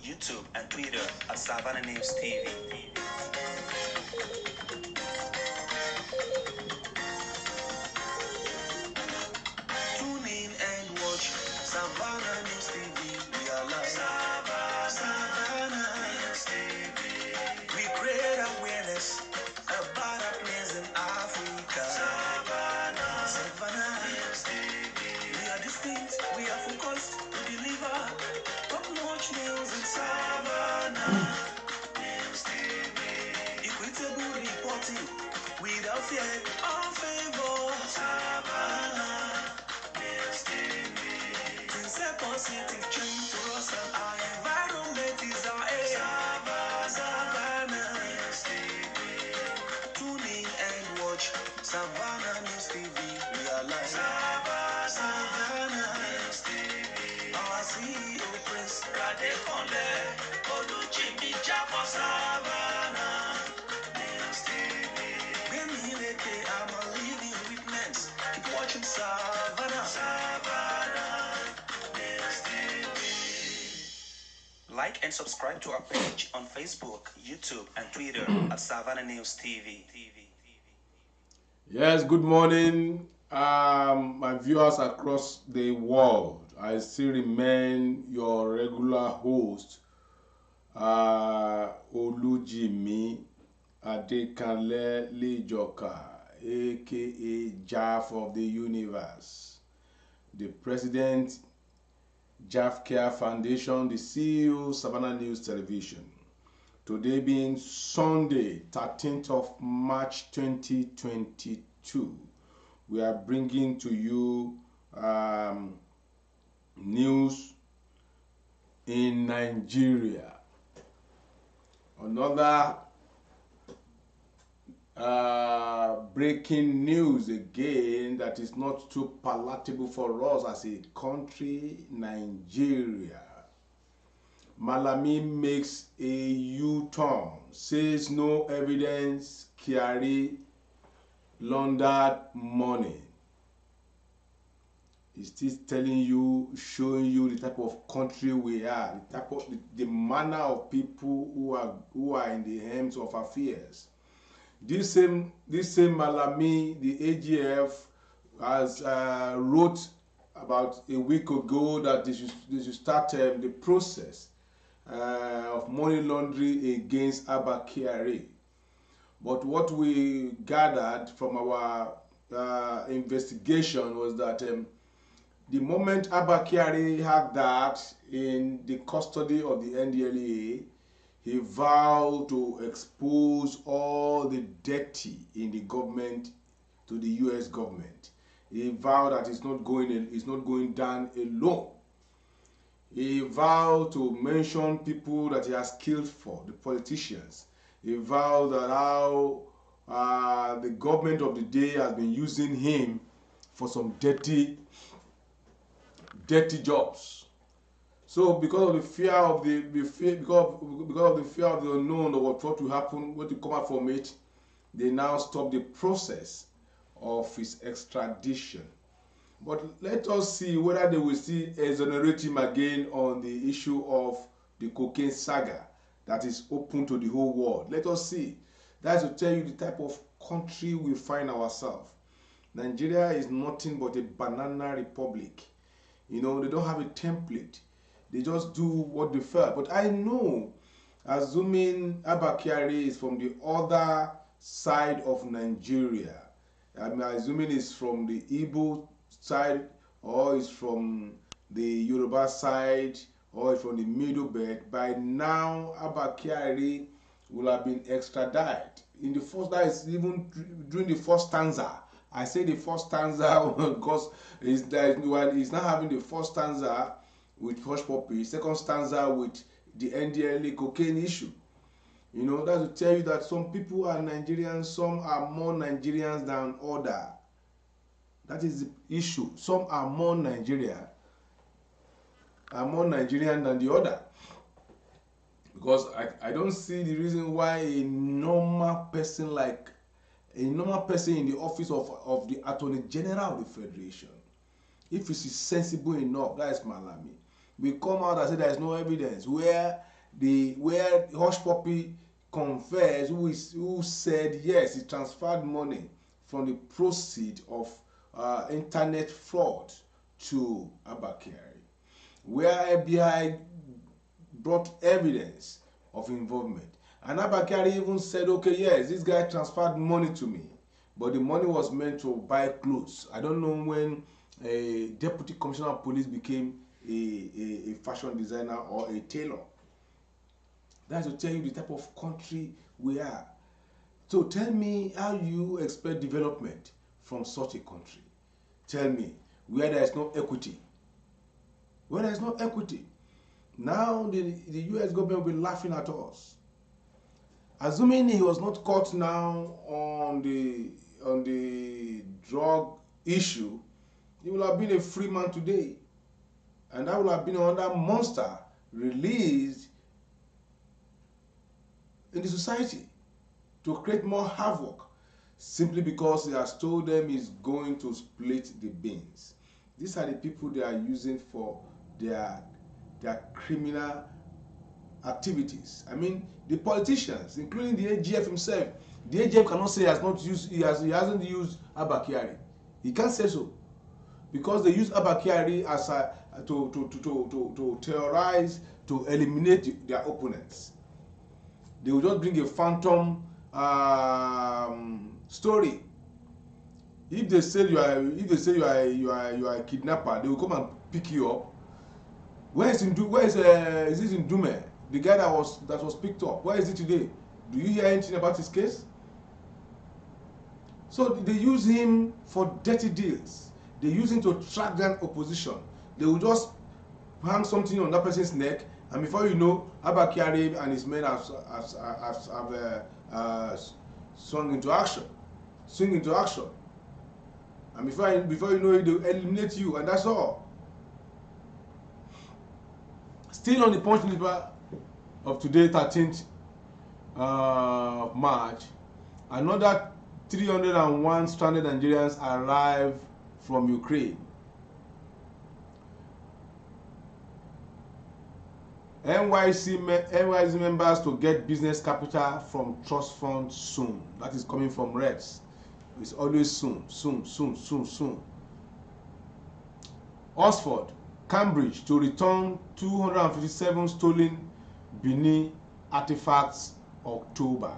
YouTube, and Twitter at Savannah News TV. Tune in and watch Savannah News TV. We are live. Savannah News TV. We create awareness about our place in Africa. Savannah News TV. We are distinct, we are focused to deliver top-notch news in Savannah News TV. Equitable reporting without fear or favor. Savannah News TV. Things a positive change for us and our environment is our aim. Savannah News TV. Tune in and watch Savannah News TV. We are live. Savannah News TV. Our CEO Prince Radekonle Oluchimi Japo. Savannah News TV. I'm a living witness. Keep watching Savannah. Savannah News TV. Like and subscribe to our page on Facebook, YouTube, and Twitter at Savannah News TV. Yes, good morning, my viewers across the world. I still remain your regular host, Olujimi Adekanle Lejoka, aka Jaff of the Universe, the President, Jaff Care Foundation, the CEO, Savannah News Television. Today being Sunday, 13th of March 2022, we are bringing to you news in Nigeria. Another breaking news again that is not too palatable for us as a country, Nigeria. Malami makes a U-turn, says no evidence carry laundered money. It's still telling you, showing you the type of country we are, the type of the manner of people who are in the hands of affairs. This same Malami, the AGF, has wrote about a week ago that they should start the process of money laundering against Abba Kyari. But what we gathered from our investigation was that the moment Abba Kyari had that in the custody of the NDLEA, he vowed to expose all the dirty in the government to the US government. He vowed that it's not going down alone. He vowed to mention people that he has killed for, the politicians. He vowed that how the government of the day has been using him for some dirty jobs. So because of the fear of the fear of the unknown of what will happen, what will come out from it, they now stop the process of his extradition. But let us see whether they will still exonerate him again on the issue of the cocaine saga that is open to the whole world. Let us see. That's to tell you the type of country we find ourselves. Nigeria is nothing but a banana republic. You know, they don't have a template. They just do what they felt. But I know, assuming Abba Kyari is from the other side of Nigeria, I'm assuming it's from the Igbo side, or it's from the Yoruba side, or it's from the middle belt, by now Abba Kyari will have been extradited. In the first, that is even during the first stanza. I say the first stanza because he's not having the first stanza with Hush Puppy, second stanza with the NDLEA cocaine issue. You know, that's to tell you that some people are Nigerians, some are more Nigerians than other. That is the issue. Some are more Nigerian than the other. Because I don't see the reason why a normal person in the office of the Attorney General of the Federation, if he is sensible enough, that is Malami, we come out and say there is no evidence, where where Hush Puppy confessed, who said yes, he transferred money from the proceeds of internet fraud to Abba Kyari, where FBI brought evidence of involvement. And Abba Kyari even said, okay, yes, this guy transferred money to me, but the money was meant to buy clothes. I don't know when a deputy commissioner of police became a fashion designer or a tailor. That's to tell you the type of country we are. So tell me how you expect development from such a country. Tell me where there is no equity. Where there is no equity. Now the US government will be laughing at us. Assuming he was not caught now on the drug issue, he would have been a free man today. And that would have been another monster released in the society to create more havoc, simply because he has told them he's going to split the beans. These are the people they are using for their criminal activities. I mean, the politicians, including the AGF himself. The AGF cannot say he hasn't used Abba Kyari. He can't say so, because they use Abba Kyari as to terrorize, to eliminate their opponents. They will just bring a phantom story. If they say you are a kidnapper, they will come and pick you up. Is this in Dume? The guy that was picked up. Where is he today? Do you hear anything about his case? So they use him for dirty deals. They use him to track down opposition. They will just hang something on that person's neck, and before you know, Abba Kyari and his men have swung into action. And before you know it, they will eliminate you, and that's all. Still on the punch number of today, 13th March, another 301 stranded Nigerians arrived from Ukraine. NYC members to get business capital from trust fund soon. That is coming from Reds. It's always soon. Oxford, Cambridge to return 257 stolen Benin artifacts October.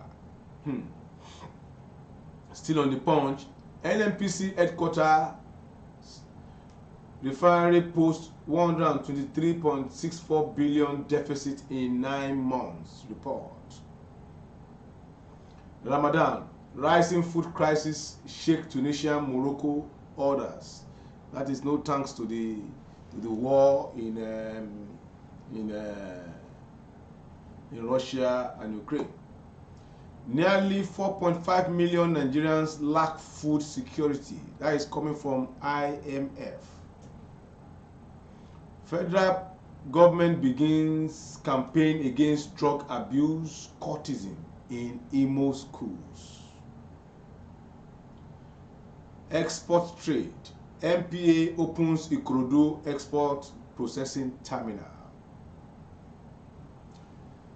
Still on the punch, NNPC headquarters refinery post 123.64 billion deficit in 9 months report. Ramadan, rising food crisis shake Tunisia, Morocco orders. That is no thanks to the war in Russia and Ukraine. Nearly 4.5 million Nigerians lack food security. That is coming from IMF. Federal government begins campaign against drug abuse cultism in Imo schools. Export trade. MPA opens Ikorodu export processing terminal.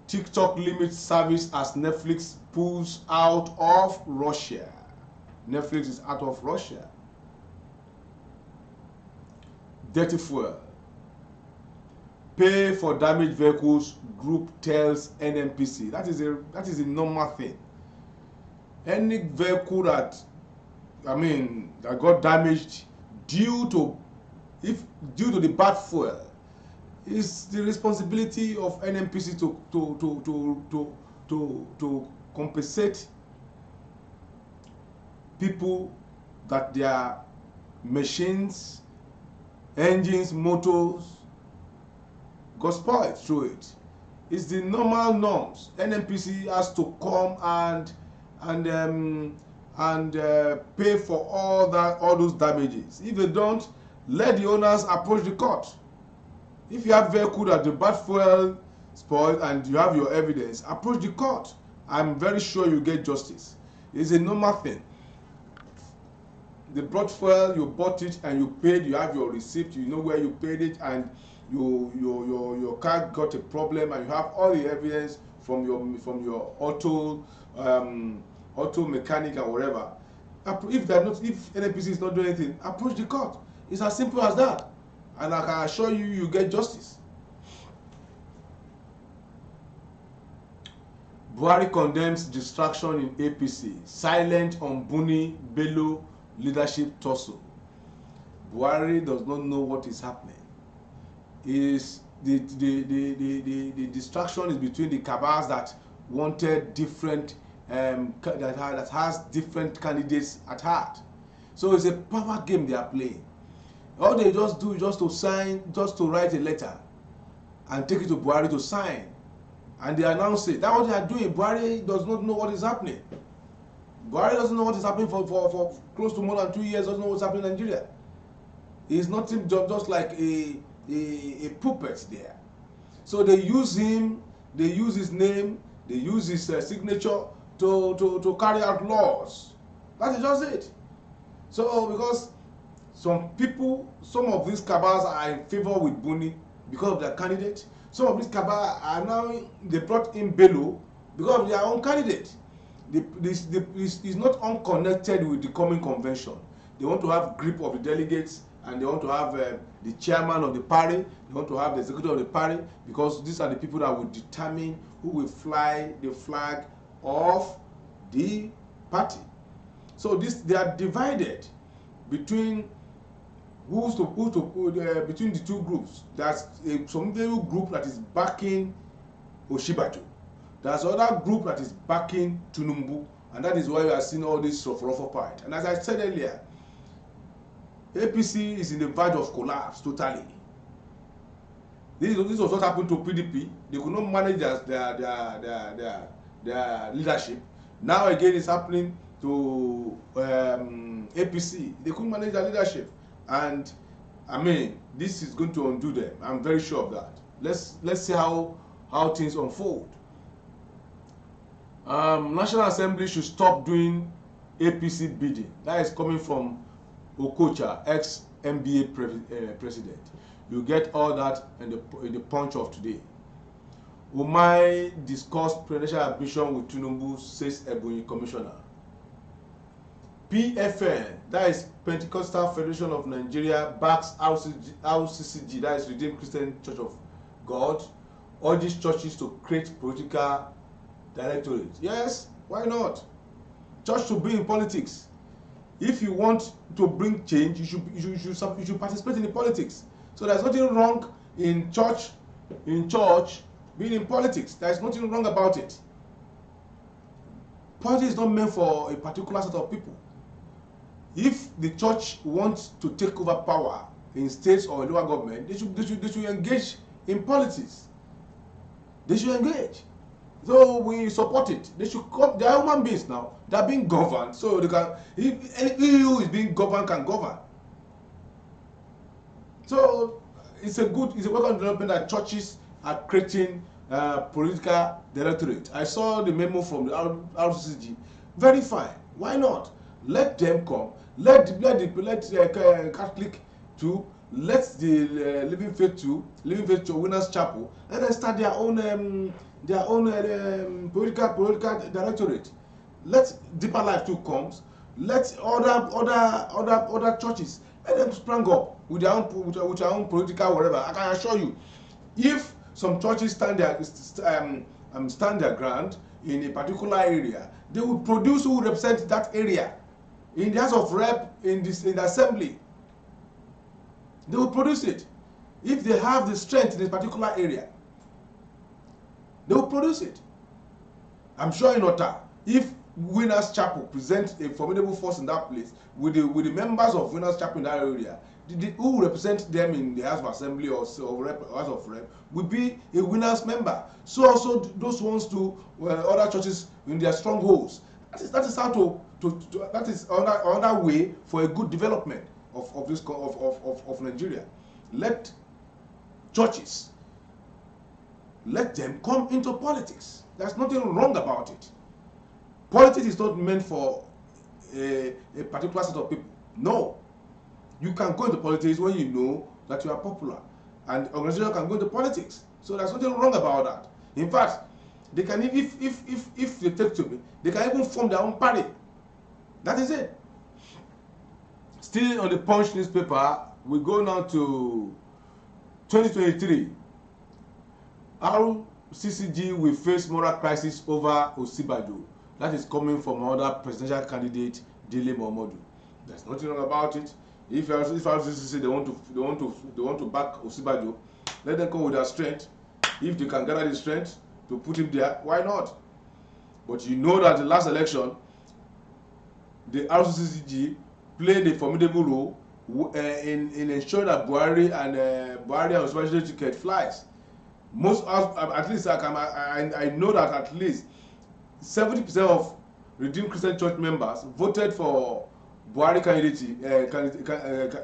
TikTok limits service as Netflix pulls out of Russia. Netflix is out of Russia. Dirty fuel. Pay for damaged vehicles, group tells NNPC. That is a normal thing. Any vehicle that got damaged due to the bad fuel, is the responsibility of NNPC to compensate people that their machines, engines, motors got spoiled through it. It's the normal norms. NNPC has to come and pay for all those damages. If they don't, let the owners approach the court. If you have vehicle that the bad fuel spoiled and you have your evidence, approach the court. I'm very sure you get justice. It's a normal thing. The brought fuel, you bought it and you paid, you have your receipt, you know where you paid it, and your car got a problem and you have all the evidence from your auto mechanic and whatever. If NNPC is not doing anything, approach the court. It's as simple as that, and I can assure you, you get justice. Buhari condemns distraction in APC, silent on Buni Bello leadership tussle. Buhari does not know what is happening. Is the distraction is between the cabals that wanted different that has different candidates at heart. So it's a power game they are playing. All they just do is just to sign, just to write a letter and take it to Buhari to sign, and they announce it. That's what they are doing. Buhari does not know what is happening. Buhari doesn't know what is happening for close to more than 2 years. Doesn't know what's happening in Nigeria. He's nothing just like a puppet there. So they use him, they use his name, they use his signature to carry out laws. That is just it. So because some people, some of these cabals are in favor with Buni because of their candidate. Some of these cabals are now, they brought in Bello because of their own candidate. Is not unconnected with the coming convention. They want to have grip of the delegates, and they want to have the chairman of the party, they want to have the executive of the party, because these are the people that will determine who will fly the flag of the party. So they are divided between between the two groups. There's some group that is backing Oshibaju. There's another group that is backing Tinubu, and that is why you are seeing all this rough fight. And as I said earlier, APC is in the verge of collapse totally. This was what happened to PDP. They could not manage their leadership. Now again, it's happening to APC. They couldn't manage their leadership, and I mean, this is going to undo them. I'm very sure of that. Let's see how things unfold. National Assembly should stop doing APC bidding. That is coming from Okocha, ex-MBA president. You get all that in the punch of today. Umai discussed presidential ambition with Tinubu, says Ebonyi commissioner. PFN, that is Pentecostal Federation of Nigeria, backs RCCG, that is Redeemed Christian Church of God, all these churches to create political directorates. Yes, why not? Church should be in politics. If you want to bring change, you should participate in the politics. So there's nothing wrong in church being in politics. There's nothing wrong about it. Politics is not meant for a particular set of people. If the church wants to take over power in states or local government, they should engage in politics. They should engage. So we support it. They should come. They are human beings now. They are being governed, so they can. If any who is being governed can govern. So it's a welcome development that churches are creating political directorate. I saw the memo from the RCCG. Very fine. Why not? Let them come. Let Catholic too. Let the Living Faith to Winners Chapel. Let them start their own political directorate. Let Deeper Life too comes. Let other churches, let them sprang up with their own political whatever. I can assure you, if some churches stand their ground in a particular area, they will produce who represent that area in the House of Rep, in the assembly. They will produce it. If they have the strength in a particular area, they will produce it. I'm sure in Ota, if Winners Chapel presents a formidable force in that place with the members of Winners Chapel in that area, who represent them in the House of Assembly or House of Rep will be a Winners member. So also those ones to other churches in their strongholds. That is how that is another way for a good development of Nigeria. Let churches, let them come into politics. There's nothing wrong about it. Politics is not meant for a particular set of people. No. You can go into politics when you know that you are popular. and organization can go into politics. So there's nothing wrong about that. In fact, they can, if they take to me, they can even form their own party. That is it. Still on the Punch newspaper, we go now to 2023. RCCG will face moral crisis over Osibajo. That is coming from another presidential candidate, Dele Momodu. There's nothing wrong about it. If RCCG they want to back Osibajo, let them come with their strength. If they can gather the strength to put him there, why not? But you know that the last election, the RCCG played a formidable role in ensuring that Buhari and Osibajo ticket flies. Most, at least I know that at least 70% of Redeemed Christian Church members voted for Buhari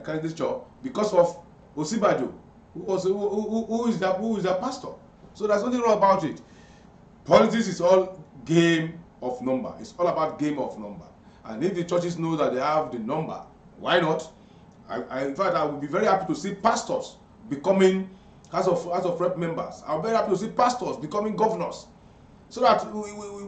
candidature because of Osibajo, who is their pastor. So there's nothing wrong about it. Politics is all game of number. It's all about game of number. And if the churches know that they have the number, why not? In fact, I would be very happy to see pastors becoming House of Rep members. I'm very happy to see pastors becoming governors, so that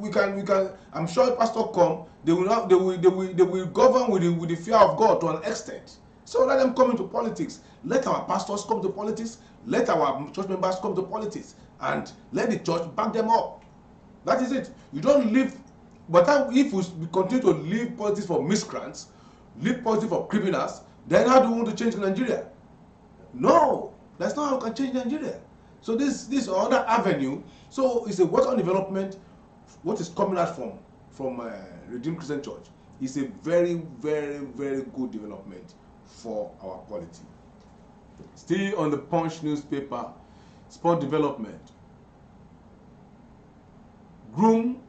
we can. I'm sure pastors come. They will govern with the fear of God to an extent. So let them come into politics. Let our pastors come to politics. Let our church members come to politics, and let the church back them up. That is it. You don't leave. But if we continue to leave politics for miscreants, leave politics for criminals, then how do we want to change Nigeria? No, that's not how we can change Nigeria. So this other avenue. So it's a work on development. What is coming out from Redeemed Christian Church is a very, very, very good development for our polity. Still on the Punch newspaper, sport development. Groom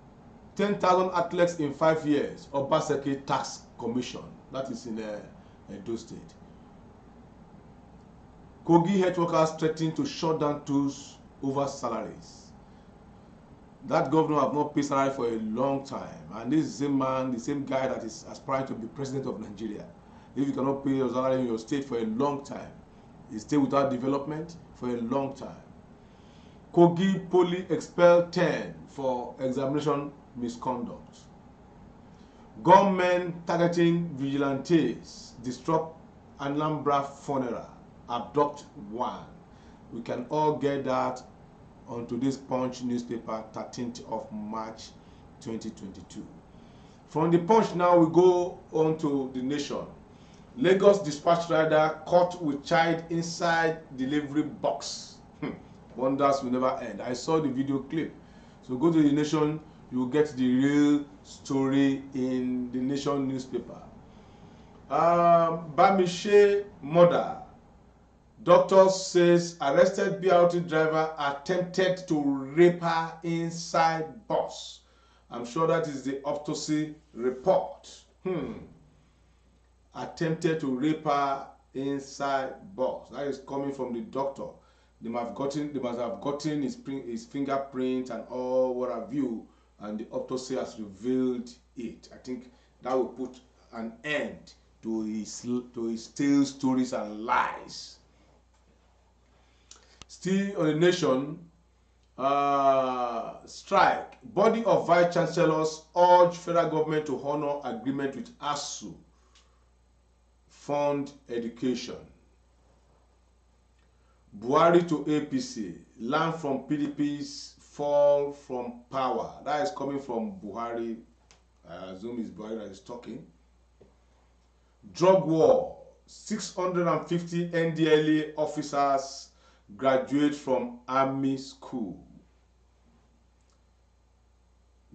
10,000 athletes in 5 years. Obaseki Tax Commission. That is in Edo State. Kogi health workers threatening to shut down tools over salaries. That governor have not paid salary for a long time, and this is the same man, the same guy that is aspiring to be president of Nigeria. If you cannot pay your salary in your state for a long time, you stay without development for a long time. Kogi Poly expelled 10 for examination misconduct. Gunmen targeting vigilantes disrupt Anambra funeral, abduct 1. We can all get that on today's Punch newspaper, 13th of March 2022. From the Punch now we go on to the Nation. Lagos dispatch rider caught with child inside delivery box. Wonders will never end. I saw the video clip. So go to the Nation, you will get the real story in the Nation newspaper. Bamishe murder. Doctor says arrested BRT driver attempted to rape her inside bus. I'm sure that is the autopsy report. Attempted to rape her inside bus. That is coming from the doctor. They must have gotten his fingerprint and all what have you, and the autopsy has revealed it. I think that will put an end to his tale stories and lies. Still on the Nation, strike. Body of vice chancellors urge federal government to honor agreement with ASU. Fund education. Buhari to APC. Learn from PDP's fall from power. That is coming from Buhari. I assume it's Buhari that is talking. Drug war. 650 NDLA officers graduate from Army School.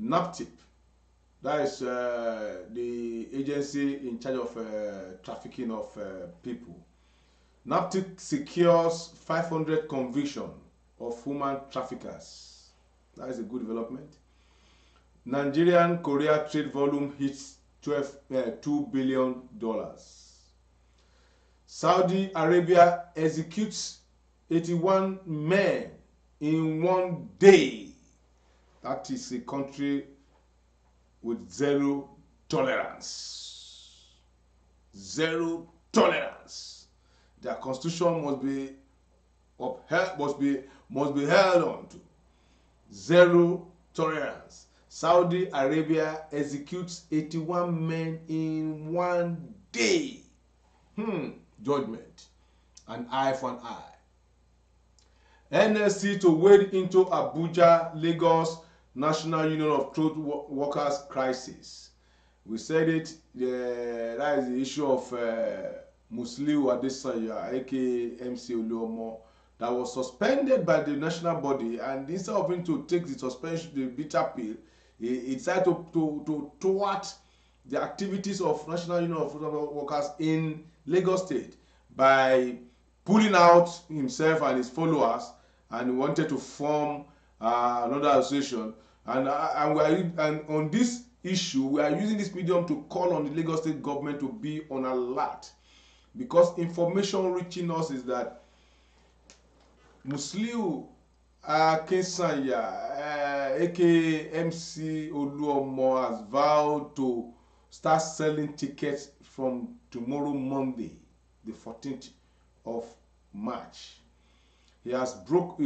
NAPTIP, that is the agency in charge of trafficking of people. NAPTIP secures 500 convictions of human traffickers. That is a good development. Nigerian-Korea trade volume hits $2 billion. Saudi Arabia executes 81 men in 1 day. That is a country with zero tolerance. Zero tolerance. Their constitution must be must be held on to. Zero tolerance. Saudi Arabia executes 81 men in one day. Judgment. An eye for an eye. NLC to wade into Abuja, Lagos National Union of Truth Workers crisis. We said it, that is the issue of Musliu Adesanya, aka MC Oluomo, that was suspended by the national body, and instead of him to take the suspension, the bitter pill, he decided to thwart the activities of National Union of Truth Workers in Lagos State by pulling out himself and his followers, and he wanted to form another association. And on this issue, we are using this medium to call on the Lagos State government to be on alert, because information reaching us is that Musliu Adesanya, aka MC Oluomo, has vowed to start selling tickets from tomorrow, Monday, the 14th of March. He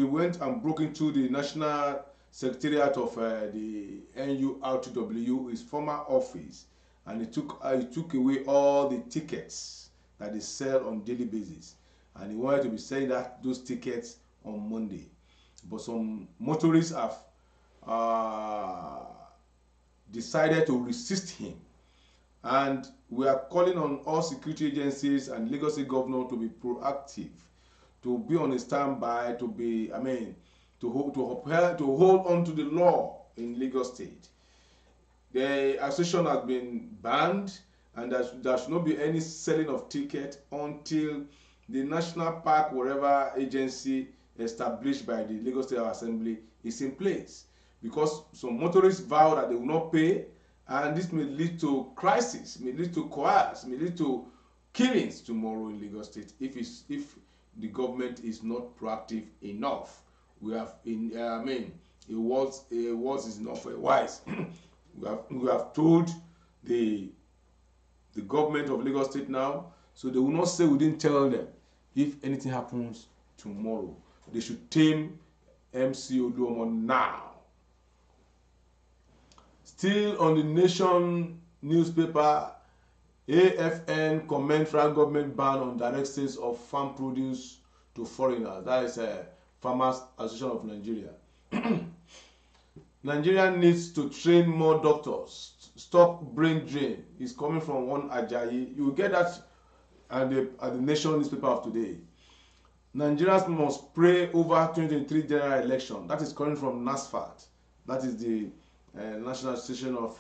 went and broke into the National Secretariat of the NURTW, his former office, and he took away all the tickets that they sell on daily basis, and he wanted to be selling those tickets on Monday. But some motorists have decided to resist him, and we are calling on all security agencies and Lagos State governor to be proactive, to be on a standby, to hold on to the law in Lagos State. The association has been banned, and there should not be any selling of tickets until the National Park, whatever agency established by the Lagos State Assembly, is in place. Because some motorists vow that they will not pay, and this may lead to crisis, may lead to coerce, may lead to killings tomorrow in Lagos State if the government is not proactive enough. We have a words is enough for a wise. we have told the government of Lagos State now, so they will not say we didn't tell them. If anything happens tomorrow, they should tame MC Oluomo now. Still on the Nation newspaper, AFN commend federal government ban on direct sales of farm produce to foreigners. That is Farmers Association of Nigeria. Nigeria needs to train more doctors. Stop brain drain. It's coming from one Ajayi. You will get that at the Nation newspaper of today. Nigerians must pray over 2023 general election. That is coming from NASFAT. That is the National Association of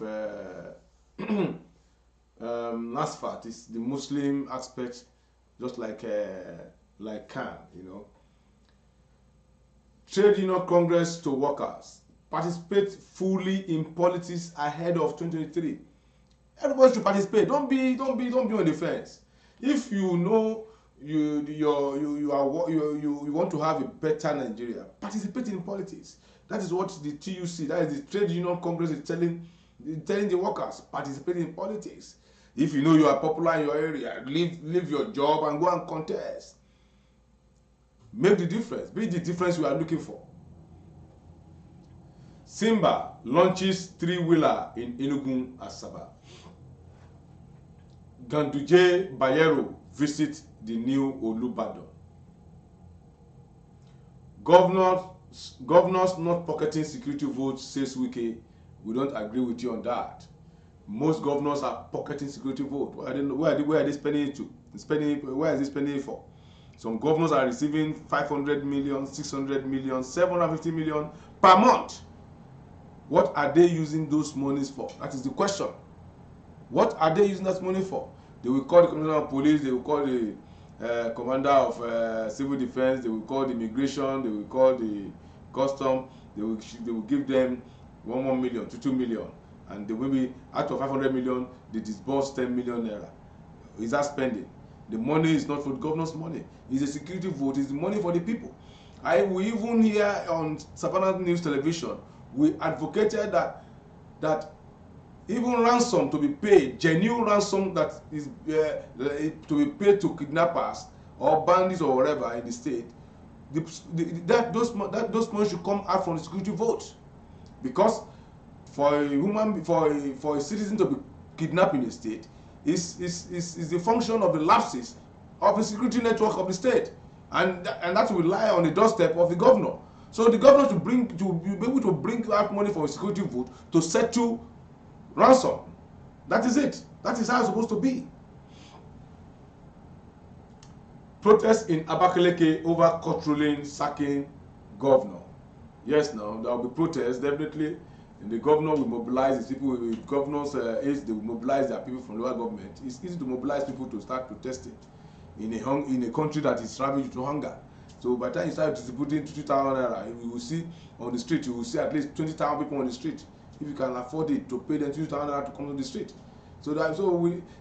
NASFAT. Is the Muslim aspect, just like CAN, you know. Trade Union Congress to workers. Participate fully in politics ahead of 2023. Everybody should participate. Don't be on the fence. If you know you want to have a better Nigeria, participate in politics. That is what the TUC, that is the Trade Union Congress, is telling the workers. Participate in politics. If you know you are popular in your area, leave your job and go and contest. Make the difference. Be the difference we are looking for. Simba launches three-wheeler in Enugu, Asaba. Ganduje Bayero visit the new Olubadan. Governors not pocketing security votes, says Wike. We don't agree with you on that. Most governors are pocketing security vote. Where are they spending it to? Where is they spending it for? Some governors are receiving 500 million, 600 million, 750 million per month. What are they using those monies for? That is the question. What are they using that money for? They will call the commissioner of police, they will call the commander of civil defense, they will call the immigration, they will call the custom, they will give them 1 million, 2 million, and they will be out of 500 million, they disburse 10 million naira. Is that spending? The money is not for the governor's money. It's a security vote. It's the money for the people. We even here on Savannah News Television, we advocated that even ransom to be paid, genuine ransom that is to be paid to kidnappers or bandits or whatever in the state, those money should come out from the security vote, because for a citizen to be kidnapped in a state is the function of the lapses of the security network of the state, and that will lie on the doorstep of the governor. So the governor to be able to bring out money from a security vote to settle ransom. That is it. That is how it's supposed to be. Protests in Abakaliki over court ruling sacking governor. Yes, now there will be protests definitely. And the governor will mobilize his people. With governors' aides, they will mobilize their people from local government. It's easy to mobilize people to start protesting in a country that is ravaged to hunger. So by the time you start distributing 20,000 naira, you will see on the street, you will see at least 20,000 people on the street. If you can afford it, to pay them 20,000 naira to come to the street. So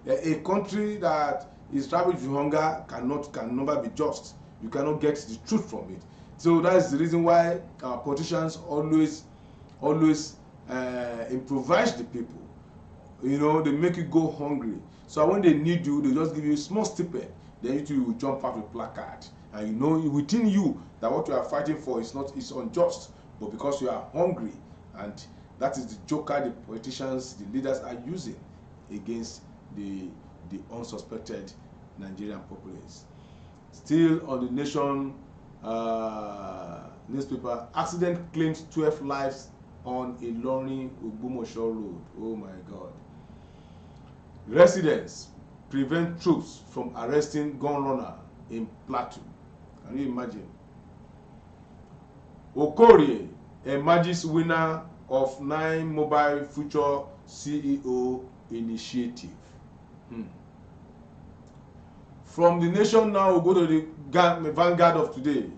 a country that is ravaged with hunger can never be just. You cannot get the truth from it. So that is the reason why our politicians always improvise the people. You know, they make you go hungry. So when they need you, they just give you a small stipend. Then you will jump out with placard, and you know within you that what you are fighting for is unjust, but because you are hungry, and that is the joker the politicians, the leaders are using against the unsuspected Nigerian populace. Still on the Nation newspaper, accident claims 12 lives on Ilorin-Ogbomosho road. Oh my God. Residents prevent troops from arresting gun runner in Plateau. Can you imagine? Okorie emerges winner of 9 Mobile Future CEO initiative. From the Nation now, we'll go to the Vanguard of today.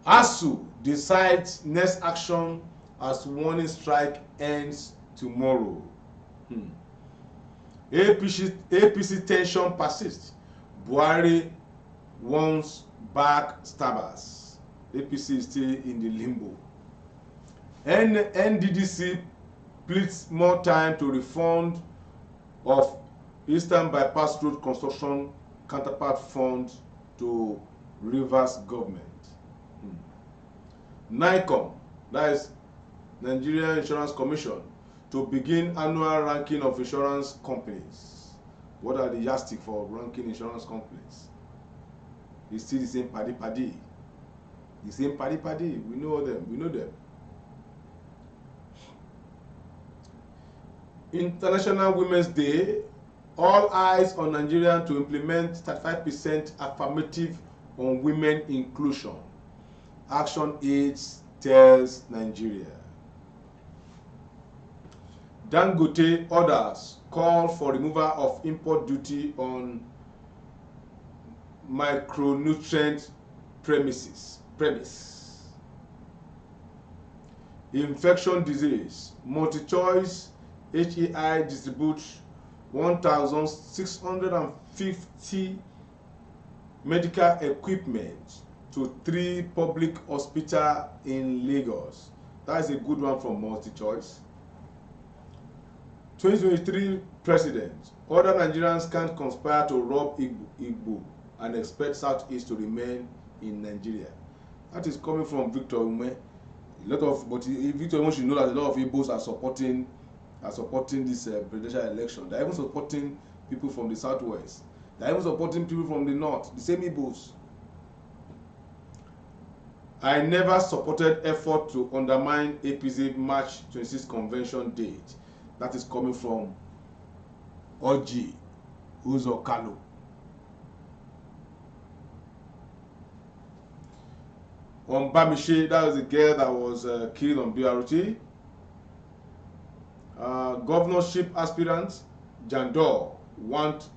ASU decides next action as warning strike ends tomorrow. APC tension persists. Buhari wants backstabbers. APC is still in the limbo. NDDC pleads more time to refund of Eastern Bypass Road construction counterpart fund to Rivers government. NICOM, that is Nigeria Insurance Commission, to begin annual ranking of insurance companies. What are the yardstick for ranking insurance companies? It's still the same paddy. The same paddy. We know them. International Women's Day. All eyes on Nigeria to implement 35% affirmative on women inclusion. Action Aids tells Nigeria. Dangote orders call for removal of import duty on micronutrient premise. Infection disease. Multi-choice HEI distributes 1,650 medical equipment to 3 public hospitals in Lagos. That is a good one from Multi-Choice. 2023 President. Other Nigerians can't conspire to rob Igbo and expect Southeast to remain in Nigeria. That is coming from Victor Ume. But Victor Ume should know that a lot of Igbos are supporting this presidential election. They are even supporting people from the southwest. They are even supporting people from the north, the same Igbos. I never supported effort to undermine APC March 26 convention date. That is coming from Oji Uzokalo. On Bamishi, that was the girl that was killed on BRT. Governorship aspirants, Jandor, want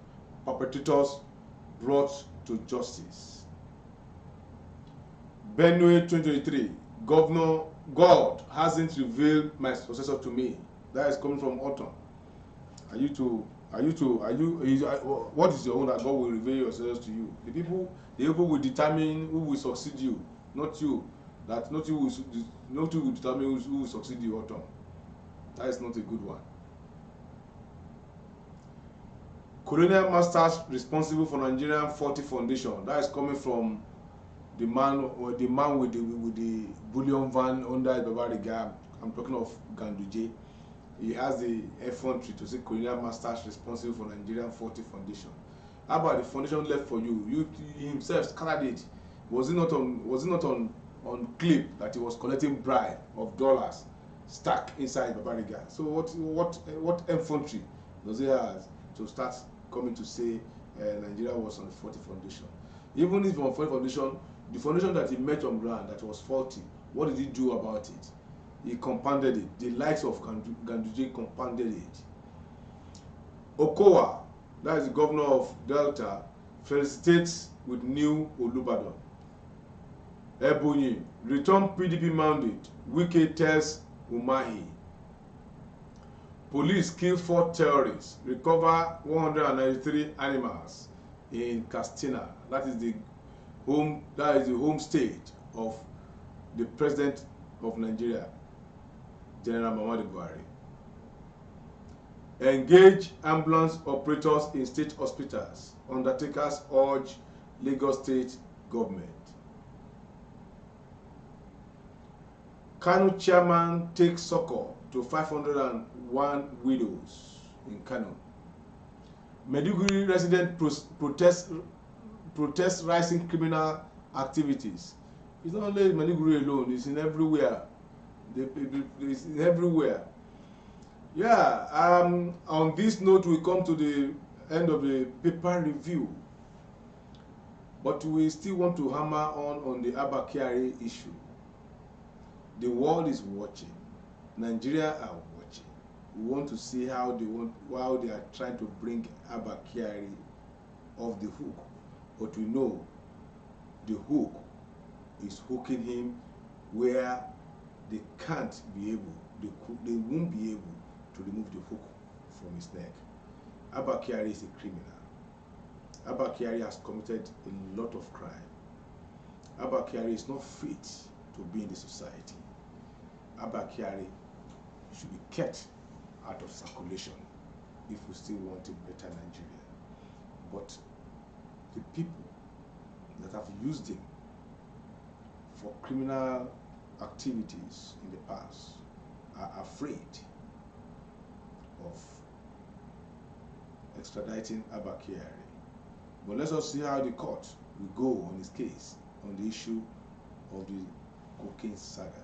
perpetrators brought to justice. Benue 2023, Governor, God hasn't revealed my successor to me. That is coming from Autumn. What is your own that God will reveal your successor to you? The people will determine who will succeed you, not you. Not you will determine who will succeed you, Autumn. That is not a good one. Colonial Masters responsible for Nigerian 40 Foundation. That is coming from the man with the bullion van under Babariga. I'm talking of Ganduje. He has the effrontery to say colonial masters responsible for Nigerian 40 foundation. How about the foundation left for you? You himself scattered it. Was it not on clip that he was collecting bribe of dollars stuck inside Babariga? So what effrontery does he have to start coming to say Nigeria was on the 40 foundation? Even if on 40 foundation, the foundation that he met on ground that was faulty, what did he do about it? He compounded it. The likes of Ganduje compounded it. Okowa, that is the governor of Delta, felicitates with new Olubadan. Ebonyi, return PDP mandate. Wike tells Umahi. Police kill 4 terrorists. Recover 193 animals in Katsina. That is the home state of the president of Nigeria, General Muhammadu Buhari. Engage ambulance operators in state hospitals. Undertakers urge Lagos State government. Kano chairman takes succor to 501 widows in Kano. Maiduguri resident protest rising criminal activities. It's not only Maiduguri alone, it's in everywhere. It's in everywhere. Yeah, on this note, we come to the end of the paper review. But we still want to hammer on the Abba Kyari issue. The world is watching. Nigeria are watching. We want to see how they are trying to bring Abba Kyari off the hook. But we know the hook is hooking him where they can't be able, they won't be able to remove the hook from his neck. Abba Kyari is a criminal. Abba Kyari has committed a lot of crime. Abba Kyari is not fit to be in the society. Abba Kyari should be kept out of circulation if we still want a better Nigeria. But the people that have used him for criminal activities in the past are afraid of extraditing Abba Kyari. But let us see how the court will go on his case on the issue of the cocaine saga.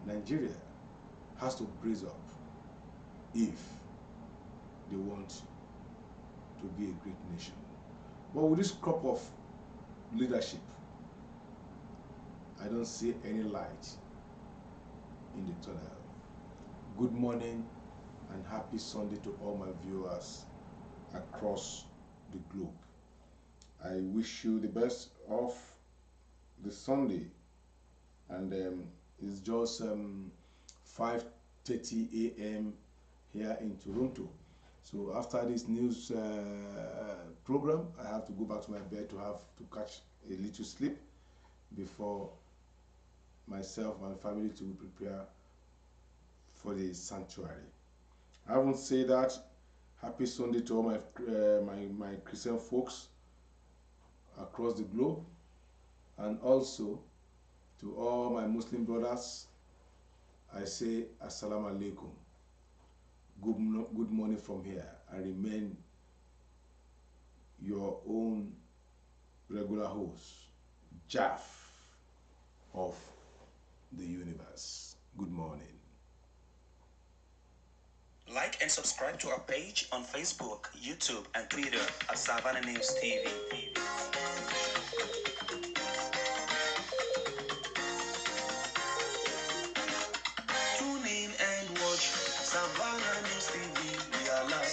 Nigeria has to brace up if they want to be a great nation. But with this crop of leadership, I don't see any light in the tunnel. Good morning and happy Sunday to all my viewers across the globe. I wish you the best of the Sunday, and it's just 5:30 a.m. here in Toronto. So after this news program, I have to go back to my bed to catch a little sleep before myself and family to prepare for the sanctuary. I won't say that. Happy Sunday to all my Christian folks across the globe, and also to all my Muslim brothers. I say Assalamu alaikum. Good morning from here. I remain your own regular host, Jaff of the universe. Good morning. Like and subscribe to our page on Facebook, YouTube, and Twitter at Savannah News TV. Tune in and watch Savannah News TV. We are live.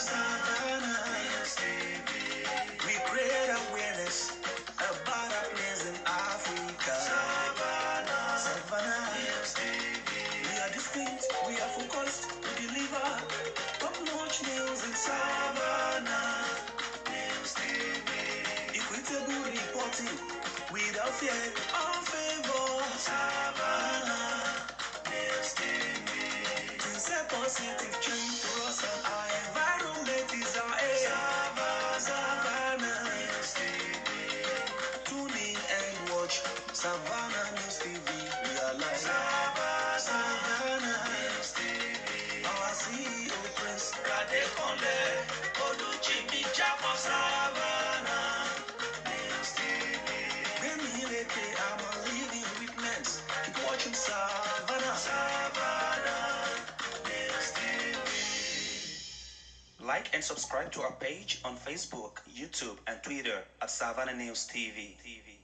Savannah News TV. We create awareness about our place in Africa. Savannah News TV. We are distinct. We are focused. Deliver top-notch news in Savannah News TV. Equitable reporting without fear or favor. Savannah News TV. To set positive change for us and our environment is our aim. Savannah News TV. Tune Like and subscribe to our page on Facebook, YouTube, and Twitter at Savannah News TV.